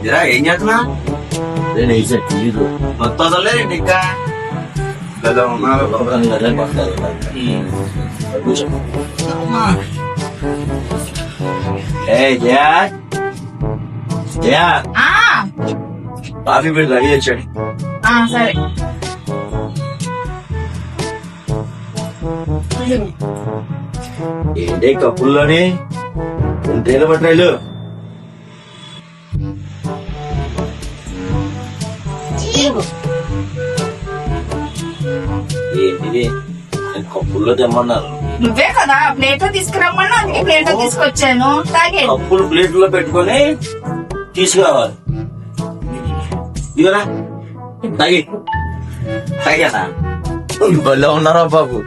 ఇరా ఏం చేస్తున్నా నేను వేసా టీవీలో మొత్తం వదలలేదండి ఇంకా ఇలా ఉన్నారు. జయా జయా ఆ కాఫీ పెట్టి రెడీ వచ్చాడు. సరే. ఏంటి కప్పుల్లోని ఇంతేలా పట్టాయిలు ఏంటిది కప్పుల్లో తెమ్మన్నారు. నువ్వే కదా ప్లేట్ లో తీసుకురమ్మన్నా, అందుకే ప్లేట్ లో తీసుకొచ్చాను. తాగే. కప్పులు ప్లేట్లో పెట్టుకొని తీసుకురావాలి. ఇవరా తాగి తాగానా భలే ఉన్నారా బాబు.